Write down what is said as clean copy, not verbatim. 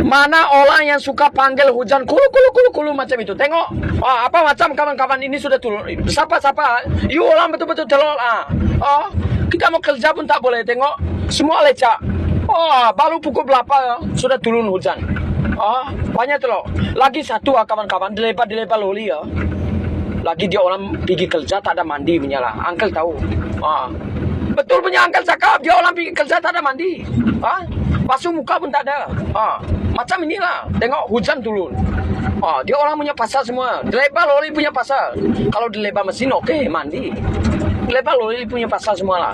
Mana orang yang suka panggil hujan kulu macam itu. Tengok apa macam kawan-kawan ini sudah turun. Siapa? You orang betul-betul telur. Kita mau kerja pun tak boleh. Tengok semua lecak. Baru pukul berapa sudah turun hujan. Banyak telur. Lagi satu kawan-kawan dilepas loli ya. Lagi dia orang pergi kerja tak ada mandi punya lah. Uncle tahu. Betul punya uncle cakap dia orang pergi kerja tak ada mandi. Basuh muka pun tak ada. Macam inilah. Tengok hujan turun. Dia orang punya pasal semua. Dilepas lori punya pasal. Kalau dilepas mesin okey mandi. Dilepas lori punya pasal semua lah.